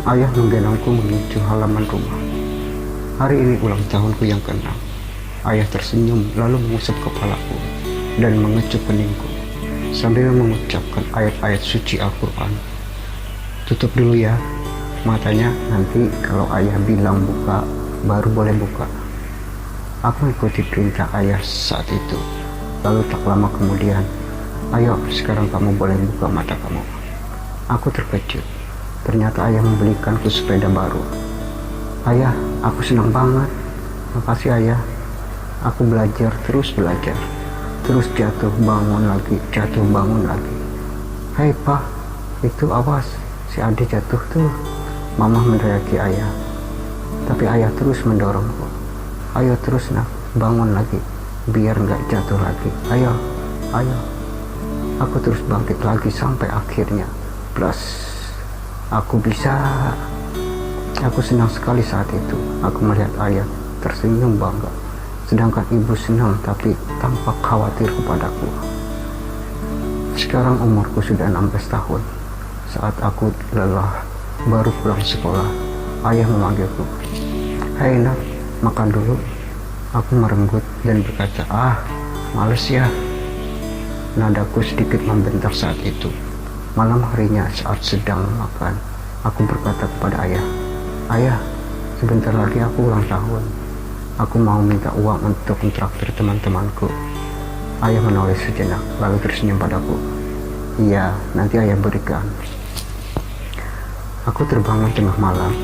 Ayah menggendongku menuju halaman rumah. Hari ini ulang tahunku yang ke-6. Ayah tersenyum lalu mengusap kepalaku dan mengecup keningku sambil mengucapkan ayat-ayat suci Al-Quran. Tutup dulu ya matanya, nanti kalau ayah bilang buka, baru boleh buka. Aku ikuti perintah ayah saat itu. Lalu tak lama kemudian, ayo sekarang kamu boleh buka mata kamu. Aku terkejut. Ternyata ayah membelikanku sepeda baru. Ayah, aku senang banget. Makasih ayah. Aku belajar, terus jatuh bangun lagi, jatuh bangun lagi. Hei pak, itu awas, si Ade jatuh tuh. Mama meneriaki ayah. Tapi ayah terus mendorongku. Ayo terus nak, bangun lagi, biar nggak jatuh lagi. Ayo. Aku terus bangkit lagi sampai akhirnya. Plus, aku bisa. Aku senang sekali saat itu. Aku melihat ayah tersenyum bangga. Sedangkan ibu senang tapi tampak khawatir kepadaku. Sekarang umurku sudah 16 tahun. Saat aku lelah, baru pulang sekolah, ayah memanggilku. Hei nak, makan dulu. Aku merenggut dan berkata, males ya. Nadaku sedikit membentak saat itu. Malam harinya saat sedang makan, aku berkata kepada ayah, Ayah, sebentar lagi aku ulang tahun. Aku mau minta uang untuk mentraktir teman-temanku. Ayah menoleh sejenak, lalu tersenyum padaku. Iya, nanti ayah berikan. Aku terbangun tengah malam,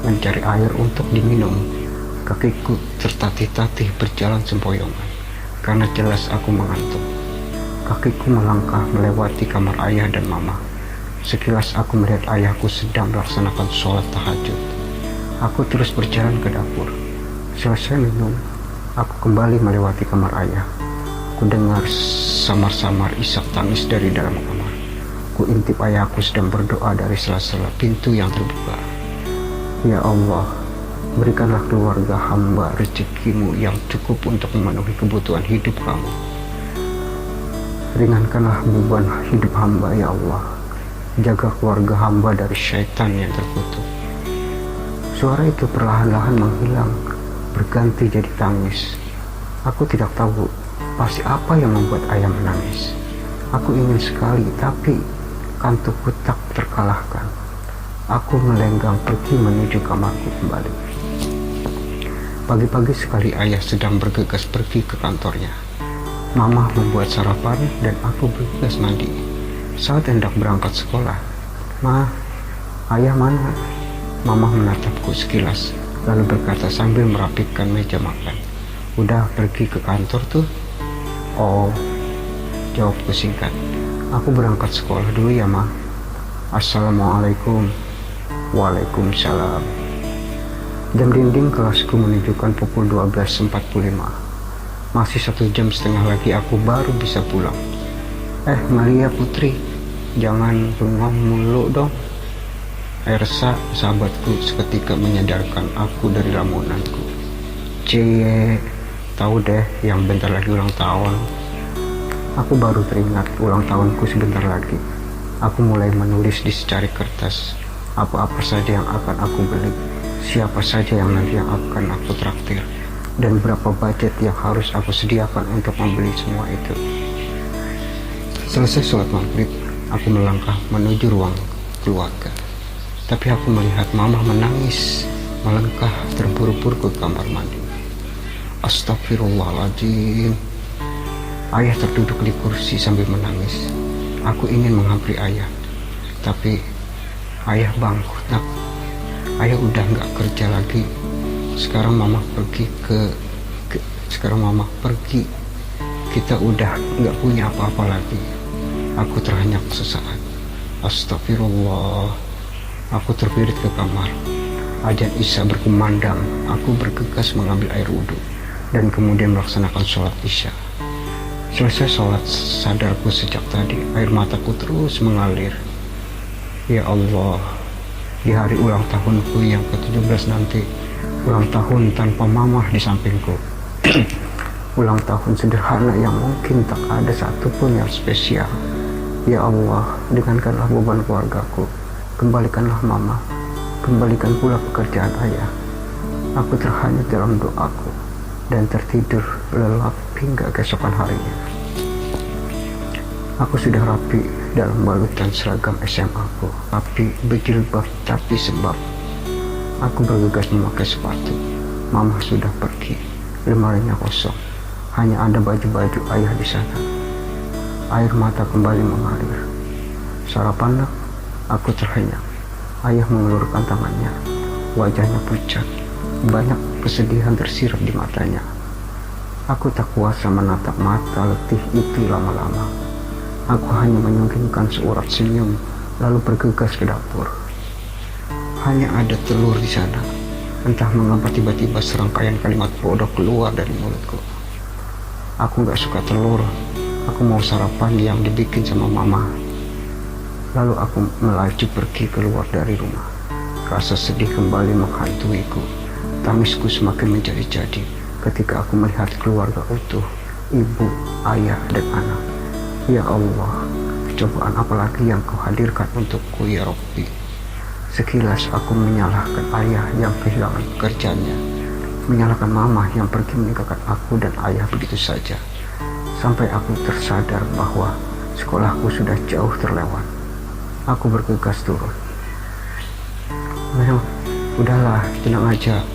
mencari air untuk diminum. Kakiku tertatih-tatih berjalan sempoyongan, karena jelas aku mengantuk. Kakiku melangkah melewati kamar ayah dan mama. Sekilas aku melihat ayahku sedang melaksanakan sholat tahajud. Aku terus berjalan ke dapur. Selesai minum, aku kembali melewati kamar ayah. Ku dengar samar-samar isak tangis dari dalam kamar. Ku intip ayahku sedang berdoa dari sela-sela pintu yang terbuka. Ya Allah, berikanlah keluarga hamba rezekimu yang cukup untuk memenuhi kebutuhan hidup kamu. Ringankanlah beban hidup hamba ya Allah. Jaga keluarga hamba dari syaitan yang terkutuk. Suara itu perlahan-lahan menghilang, berganti jadi tangis. Aku tidak tahu pasti apa yang membuat ayah menangis. Aku ingin sekali, tapi kantukku tak terkalahkan. Aku melenggang pergi menuju kamarku kembali. Pagi-pagi sekali ayah sedang bergegas pergi ke kantornya. Mama membuat sarapan dan aku bergegas mandi. Saat hendak berangkat sekolah, Ma, ayah mana? Mama menatapku sekilas, lalu berkata sambil merapikan meja makan. Udah pergi ke kantor tuh? Oh, jawabku singkat. Aku berangkat sekolah dulu ya, Ma. Assalamualaikum. Waalaikumsalam. Jam dinding kelasku menunjukkan pukul 12.45. Masih 1,5 jam lagi aku baru bisa pulang. Maria Putri, jangan bengong mulu dong. Ersa, sahabatku, seketika menyadarkan aku dari lamunanku. Cie, tahu deh yang bentar lagi ulang tahun. Aku baru teringat ulang tahunku sebentar lagi. Aku mulai menulis di secari kertas apa-apa saja yang akan aku beli, siapa saja yang nanti yang akan aku traktir, dan berapa budget yang harus aku sediakan untuk membeli semua itu. Selesai sholat maghrib, aku melangkah menuju ruang keluarga. Tapi aku melihat mama menangis, melangkah terburu-buru ke kamar mandi. Astagfirullahaladzim. Ayah terduduk di kursi sambil menangis. Aku ingin menghampiri ayah, tapi ayah bangkrut nak. Ayah udah gak kerja lagi. Sekarang mama pergi sekarang mama pergi. Kita udah gak punya apa-apa lagi. Aku terhenyak sesaat. Astagfirullah. Aku terpirit ke kamar. Adzan Isya berkumandang. Aku bergegas mengambil air wudhu dan kemudian melaksanakan sholat Isya. Selesai sholat, sadarku sejak tadi. Air mataku terus mengalir. Ya Allah, di hari ulang tahunku yang ke-17 nanti, ulang tahun tanpa mamah di sampingku. Ulang tahun sederhana yang mungkin tak ada satupun yang spesial. Ya Allah, ringankanlah beban keluargaku. Kembalikanlah mama. Kembalikan pula pekerjaan ayah. Aku terhanyut dalam doaku dan tertidur lelap hingga keesokan harinya. Aku sudah rapi dalam balutan seragam SMA aku, rapi berjilbab tapi sebab aku bergegas memakai sepatu. Mama sudah pergi, lemarinya kosong, hanya ada baju-baju ayah di sana. Air mata kembali mengalir. Sarapan nak, aku terhenyak. Ayah mengelurkan tangannya, wajahnya pucat, banyak kesedihan tersirat di matanya. Aku tak kuasa menatap mata letih itu lama-lama. Aku hanya menyungkinkan seurat senyum, lalu bergegas ke dapur. Hanya ada telur di sana. Entah mengapa tiba-tiba serangkaian kalimat bodoh keluar dari mulutku. Aku gak suka telur. Aku mau sarapan yang dibikin sama mama. Lalu aku melaju pergi keluar dari rumah. Rasa sedih kembali menghantuiku. Tangisku semakin menjadi-jadi ketika aku melihat keluarga utuh, ibu, ayah, dan anak. Ya Allah, cobaan apalagi yang kau hadirkan untukku ya Rabbi. Sekilas aku menyalahkan ayah yang kehilangan pekerjaannya, menyalahkan mama yang pergi meninggalkan aku dan ayah begitu saja. Sampai aku tersadar bahwa sekolahku sudah jauh terlewat. Aku bergegas turun. Mel, udahlah, tenang aja.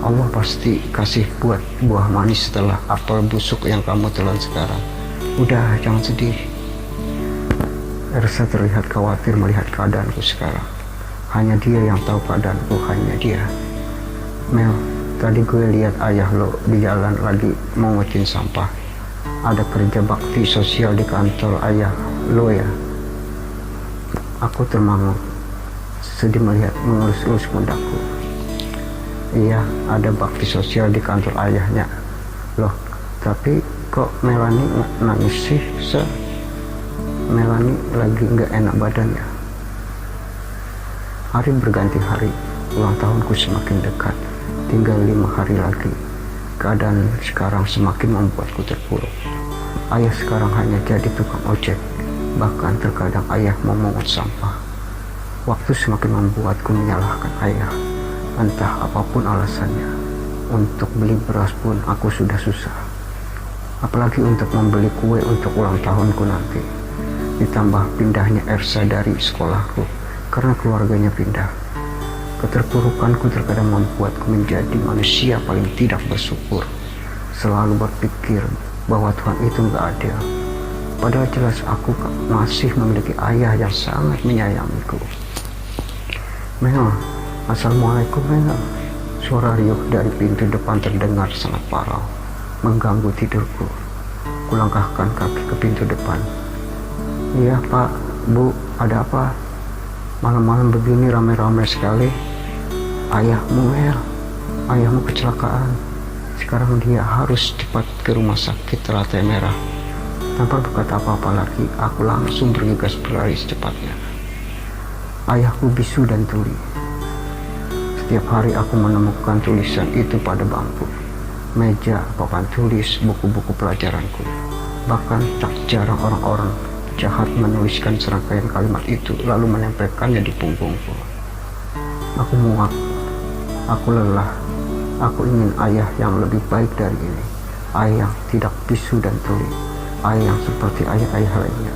Allah pasti kasih buah manis setelah apel busuk yang kamu telan sekarang. Udah, jangan sedih. Ersa terlihat khawatir melihat keadaanku sekarang. Hanya dia yang tahu keadaanku, hanya dia. Mel, tadi gue lihat ayah lo di jalan lagi mengutin sampah. Ada kerja bakti sosial di kantor ayah lo ya? Aku termangu, sedih melihat mengelus-elus pundakku. Iya, ada bakti sosial di kantor ayahnya. Loh, tapi kok Melanie nangis sih, Sir? Melanie lagi nggak enak badannya. Hari berganti hari, ulang tahunku semakin dekat. Tinggal 5 hari lagi. Keadaan sekarang semakin membuatku terpuruk. Ayah sekarang hanya jadi tukang ojek. Bahkan terkadang ayah memungut sampah. Waktu semakin membuatku menyalahkan ayah. Entah apapun alasannya. Untuk beli beras pun aku sudah susah. Apalagi untuk membeli kue untuk ulang tahunku nanti. Ditambah pindahnya Ersa dari sekolahku karena keluarganya pindah. Keterpurukanku terkadang membuatku menjadi manusia paling tidak bersyukur. Selalu berpikir bahwa Tuhan itu gak adil. Padahal jelas aku masih memiliki ayah yang sangat menyayangiku. Mel, Assalamualaikum Mel. Suara riuh dari pintu depan terdengar sangat parau, mengganggu tidurku. Kulangkahkan kaki ke pintu depan. Iya Pak, Bu, ada apa? Malam-malam begini ramai-ramai sekali. Ayahmu Mel, ayahmu kecelakaan. Sekarang dia harus cepat ke rumah sakit Telaga Merah. Tanpa berkata apa-apa lagi, aku langsung bergegas berlari secepatnya. Ayahku bisu dan tuli. Setiap hari aku menemukan tulisan itu pada bangku, meja, papan tulis, buku-buku pelajaranku. Bahkan tak jarang orang-orang jahat menuliskan serangkaian kalimat itu lalu menempelkannya di punggungku. Aku muak, aku lelah, aku ingin ayah yang lebih baik dari ini. Ayah yang tidak bisu dan tuli. Ayah yang seperti ayah-ayah lainnya.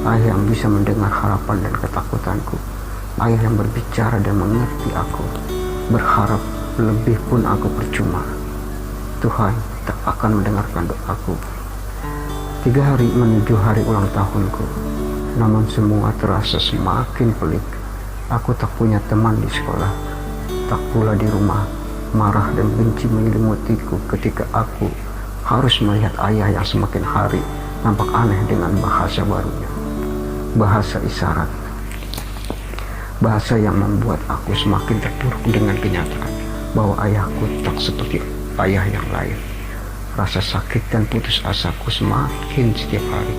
Ayah yang bisa mendengar harapan dan ketakutanku. Ayah yang berbicara dan mengerti aku. Berharap lebih pun aku percuma. Tuhan tak akan mendengarkan doaku. 3 hari menuju hari ulang tahunku. Namun semua terasa semakin pelik. Aku tak punya teman di sekolah. Tak pula di rumah. Marah dan benci menyelimutiku ketika aku harus melihat ayah yang semakin hari nampak aneh dengan bahasa barunya. Bahasa isyarat. Bahasa yang membuat aku semakin terpuruk dengan kenyataan bahwa ayahku tak seperti ayah yang lain. Rasa sakit dan putus asaku semakin setiap hari.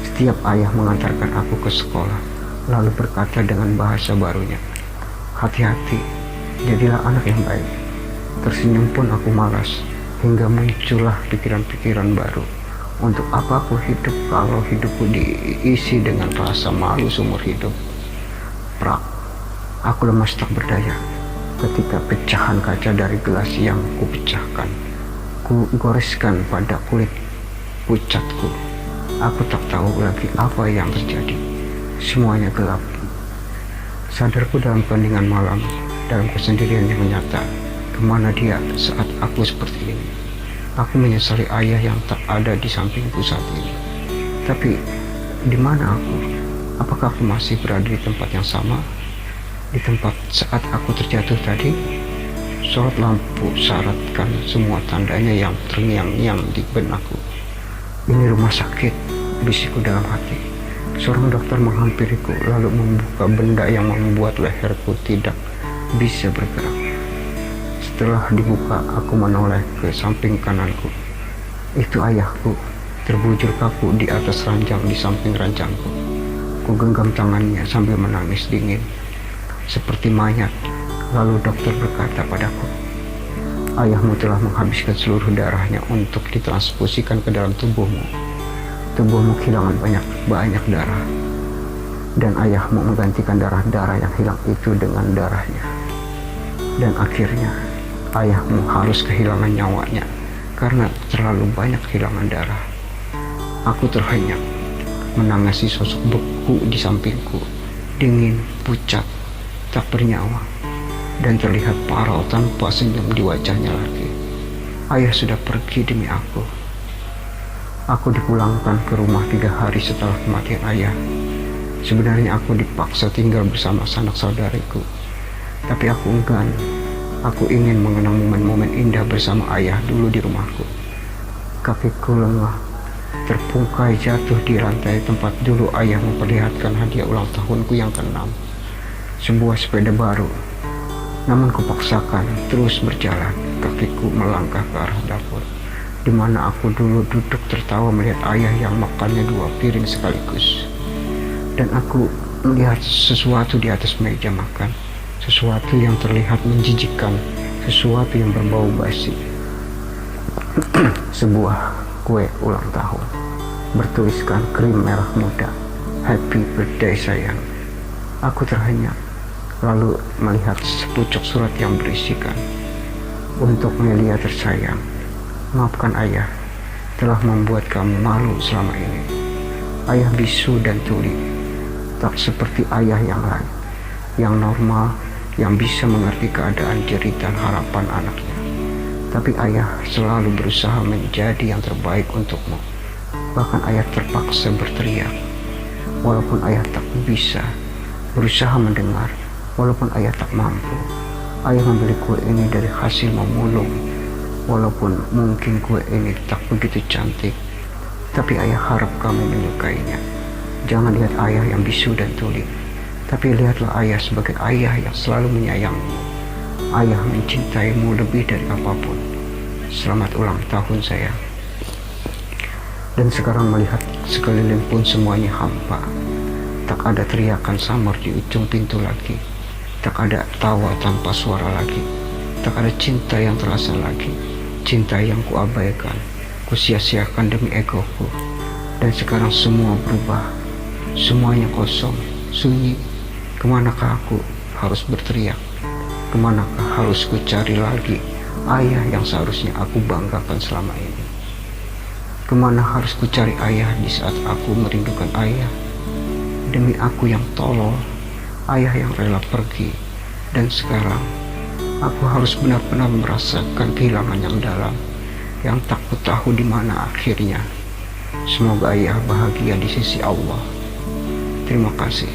Setiap ayah mengantarkan aku ke sekolah, lalu berkata dengan bahasa barunya, "Hati-hati, jadilah anak yang baik." Tersenyum pun aku malas, hingga muncullah pikiran-pikiran baru. Untuk apa aku hidup kalau hidupku diisi dengan rasa malu seumur hidup? Prak. Aku lemas tak berdaya ketika pecahan kaca dari gelas yang kupecahkan, goreskan pada kulit pucatku. Aku tak tahu lagi apa yang terjadi. Semuanya gelap. Sadarku dalam keheningan malam, dalam kesendirian yang nyata. Kemana dia saat aku seperti ini? Aku menyesali ayah yang tak ada di sampingku saat ini. Tapi di mana aku? Apakah aku masih berada di tempat yang sama? Di tempat saat aku terjatuh tadi? Sorot lampu syaratkan semua tandanya yang terngiang-ngiang di benakku. Ini rumah sakit, bisikku dalam hati. Seorang dokter menghampiriku lalu membuka benda yang membuat leherku tidak bisa bergerak. Setelah dibuka, aku menoleh ke samping kananku. Itu ayahku, terbujur kaku di atas ranjang di samping ranjangku. Ku genggam tangannya sambil menangis dingin, seperti mayat. Lalu dokter berkata padaku, ayahmu telah menghabiskan seluruh darahnya untuk ditransfusikan ke dalam tubuhmu. Tubuhmu kehilangan banyak darah, dan ayahmu menggantikan darah-darah yang hilang itu dengan darahnya. Dan akhirnya, ayahmu harus kehilangan nyawanya karena terlalu banyak kehilangan darah. Aku terhenyak, menangisi sosok beku di sampingku, dingin, pucat, tak bernyawa, dan terlihat parau tanpa senyum di wajahnya lagi. Ayah sudah pergi demi aku. Aku dipulangkan ke rumah 3 hari setelah kematian ayah. Sebenarnya aku dipaksa tinggal bersama sanak saudariku, tapi aku enggan. Aku ingin mengenang momen-momen indah bersama ayah dulu di rumahku. Kakiku lengah, terpungkai jatuh di lantai tempat dulu ayah memperlihatkan hadiah ulang tahunku yang ke-6, sebuah sepeda baru. Namun kupaksakan terus berjalan. Kakiku melangkah ke arah dapur, di mana aku dulu duduk tertawa melihat ayah yang makannya 2 piring sekaligus. Dan aku melihat sesuatu di atas meja makan, sesuatu yang terlihat menjijikkan, sesuatu yang berbau basi. Sebuah kue ulang tahun bertuliskan krim merah muda, "Happy birthday sayang." Aku terhenyak, lalu melihat sepucuk surat yang berisikan, "Untuk Melia tersayang, maafkan ayah telah membuat kamu malu selama ini. Ayah bisu dan tuli, tak seperti ayah yang lain, yang normal, yang bisa mengerti keadaan jeritan harapan anaknya. Tapi ayah selalu berusaha menjadi yang terbaik untukmu. Bahkan ayah terpaksa berteriak, walaupun ayah tak bisa, berusaha mendengar, walaupun ayah tak mampu. Ayah membeli kue ini dari hasil memulung, walaupun mungkin kue ini tak begitu cantik, tapi ayah harap kamu menyukainya. Jangan lihat ayah yang bisu dan tuli, tapi lihatlah ayah sebagai ayah yang selalu menyayangmu. Ayah mencintaimu lebih dari apapun. Selamat ulang tahun sayang." Dan sekarang melihat sekeliling pun semuanya hampa. Tak ada teriakan samar di ujung pintu lagi. Tak ada tawa tanpa suara lagi. Tak ada cinta yang terasa lagi. Cinta yang kuabaikan, kusia-siakan demi egoku. Dan sekarang semua berubah. Semuanya kosong, sunyi. Kemanakah aku harus berteriak? Kemanakah harus ku cari lagi ayah yang seharusnya aku banggakan selama ini? Kemana harus ku cari ayah di saat aku merindukan ayah? Demi aku yang tolol, ayah yang rela pergi. Dan sekarang aku harus benar-benar merasakan kehilangan yang dalam, yang tak ku tahu di mana akhirnya. Semoga ayah bahagia di sisi Allah. Terima kasih.